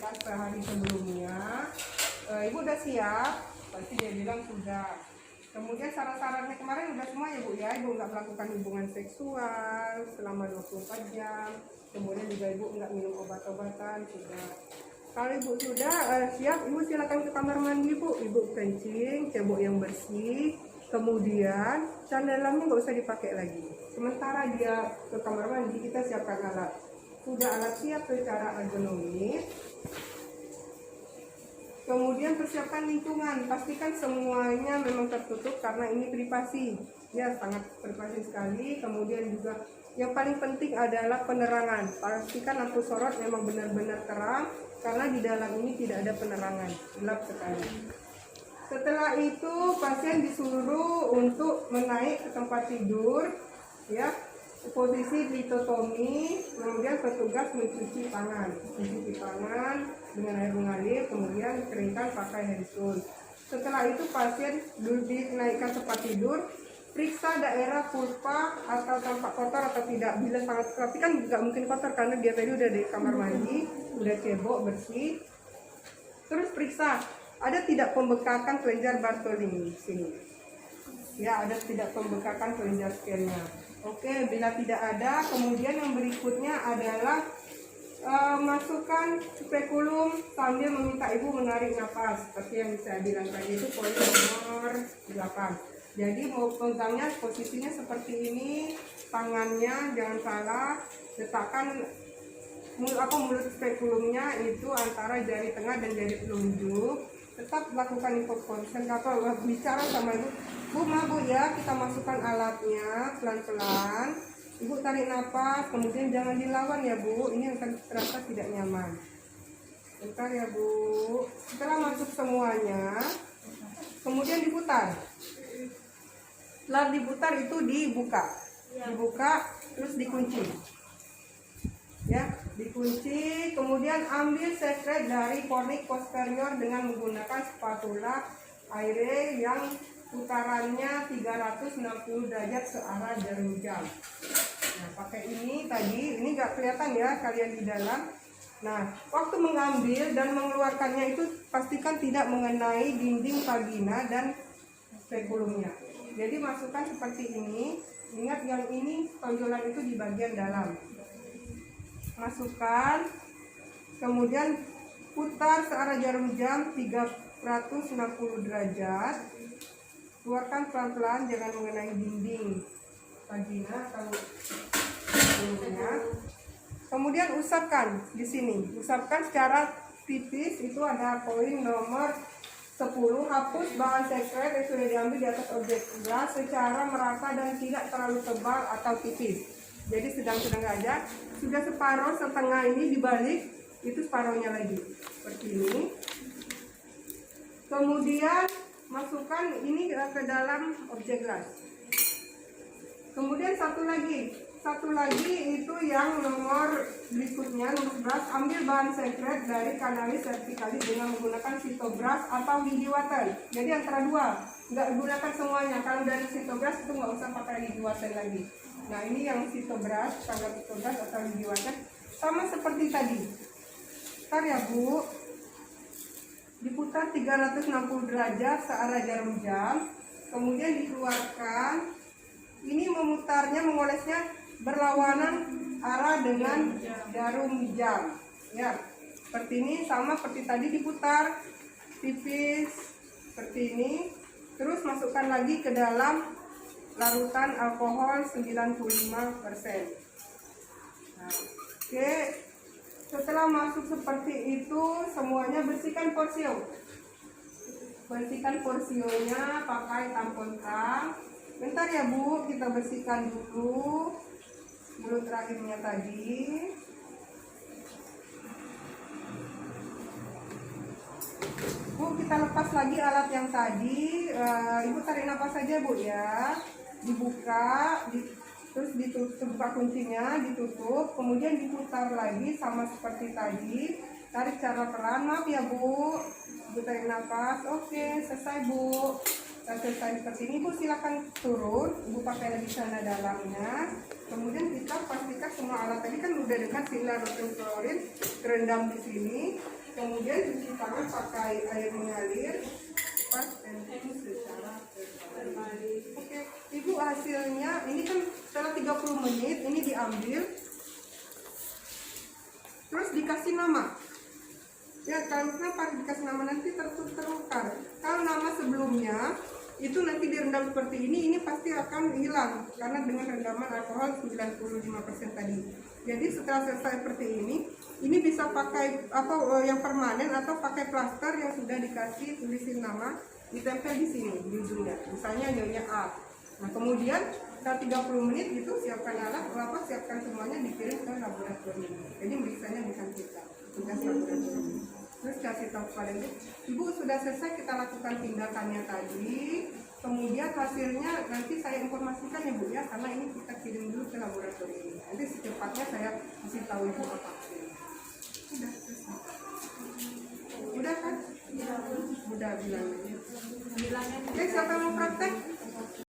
lakukan sehari sebelumnya. Ibu udah siap? Pasti dia bilang sudah. Kemudian syarat-syaratnya kemarin udah semua ya Bu ya. Ibu nggak melakukan hubungan seksual selama 24 jam. Kemudian juga Ibu nggak minum obat-obatan, sudah. Kalau Ibu sudah siap, Ibu silakan ke kamar mandi Bu. Ibu kencing, cebok yang bersih. Kemudian celana dalamnya nggak usah dipakai lagi. Sementara dia ke kamar mandi, kita siapkan alat. Sudah alat siap secara ergonomis. Kemudian persiapkan lingkungan, pastikan semuanya memang tertutup karena ini privasi, ya sangat privasi sekali. Kemudian juga yang paling penting adalah penerangan, pastikan lampu sorot memang benar-benar terang karena di dalam ini tidak ada penerangan, gelap sekali. Setelah itu pasien disuruh untuk menaik ke tempat tidur, ya. Posisi litotomi, kemudian petugas mencuci tangan dengan air mengalir, kemudian keringkan pakai handphone. Setelah itu pasien dinaikkan tempat tidur, periksa daerah vulva atau tampak kotor atau tidak. Bila sangat, tapi kan nggak mungkin kotor karena dia tadi udah di kamar mandi, udah cebok bersih. Terus periksa ada tidak pembekakan kelenjar Bartholin di sini. Ya, ada tidak pembekakan kelenjar scannya. Oke, bila tidak ada, kemudian yang berikutnya adalah masukkan spekulum sambil meminta ibu menarik nafas. Seperti yang saya bilang tadi itu poin nomor 8. Jadi mau pegangnya posisinya seperti ini, tangannya jangan salah, letakkan mulut spekulumnya itu antara jari tengah dan jari telunjuk. Tetap lakukan info konsen atau bicara sama ibu, Bu ya, kita masukkan alatnya pelan-pelan. Ibu tarik nafas, kemudian jangan dilawan ya Bu, ini akan terasa tidak nyaman. Bentar ya Bu. Setelah masuk semuanya, kemudian diputar. Setelah diputar itu dibuka, terus dikunci. Ya, dikunci, kemudian ambil sekret dari kornik posterior dengan menggunakan spatula air yang putarannya 360 derajat searah jarum jam. Nah, pakai ini tadi, ini nggak kelihatan ya kalian di dalam. Nah, waktu mengambil dan mengeluarkannya itu pastikan tidak mengenai dinding vagina dan spekulumnya. Jadi masukkan seperti ini. Ingat yang ini tonjolan itu di bagian dalam. Masukkan, kemudian putar searah jarum jam 360 derajat. Keluarkan pelan-pelan, jangan mengenai dinding vagina atau mulutnya. Kemudian usapkan di sini, usapkan secara tipis. Itu ada poin nomor 10, hapus bahan sekret yang sudah diambil di atas objek gelas secara merata dan tidak terlalu tebal atau tipis. Jadi sedang-sedang aja. Sudah separuh, setengah ini dibalik, itu separuhnya lagi seperti ini. Kemudian masukkan ini ke dalam objek gelas. Kemudian satu lagi itu yang nomor berikutnya, nomor 11, ambil bahan sekret dari kanalis vertikalis dengan menggunakan sitobras atau Lidiwaten. Jadi antara dua, nggak gunakan semuanya. Kalau dari sitobras itu nggak usah pakai Lidiwaten lagi. Nah, ini yang sitobras, standar sitobras atau Lidiwaten, sama seperti tadi. Ntar ya Bu, diputar 360 derajat searah jarum jam, kemudian dikeluarkan. Ini memutarnya, mengolesnya berlawanan arah dengan jarum jam. Ya, seperti ini, sama seperti tadi, diputar tipis seperti ini. Terus masukkan lagi ke dalam larutan alkohol 95%. Nah, oke. Setelah masuk seperti itu, semuanya bersihkan porsio. Bersihkan porsionya pakai tampon tang. Bentar ya Bu, kita bersihkan dulu mulut rahimnya tadi. Bu, kita lepas lagi alat yang tadi. Ibu tarik nafas saja Bu ya. Dibuka, terus ditutup, buka kuncinya, ditutup, kemudian diputar lagi sama seperti tadi. Tarik secara pelan, maaf ya Bu. Ibu tarik nafas. Oke, selesai Bu. Selesai seperti ini Bu, silakan turun. Ibu pakai lagi celana dalamnya. Kemudian kita pastikan semua alat tadi kan udah dekat sinar klorin terendam di sini. Kemudian cuci tangan pakai air mengalir, pas dan secara berkali. Oke, Ibu, hasilnya ini kan setelah 30 menit ini diambil, terus dikasih nama. Ya, kenapa dikasih nama, nanti tertukar. Kalau nama sebelumnya itu nanti direndam seperti ini pasti akan hilang karena dengan rendaman alkohol 95% tadi. Jadi setelah selesai seperti ini bisa pakai atau yang permanen atau pakai plaster yang sudah dikasih tulisin nama, ditempel di sini di ujungnya. Misalnya nyonya A. Nah, kemudian setelah 30 menit itu siapkan alat, siapkan semuanya, dikirim ke laboratorium. Jadi meriksanya bukan kita, tugas laboratorium. Terus kasih tahu pada Ibu sudah selesai kita lakukan tindakannya tadi, kemudian hasilnya nanti saya informasikan ya Bu ya, karena ini kita kirim dulu ke laboratorium. Nanti secepatnya saya kasih tahu Ibu apa hasilnya. Sudah selesai. Udah kan? Udah bilangnya. Oke, siapa yang mau praktek?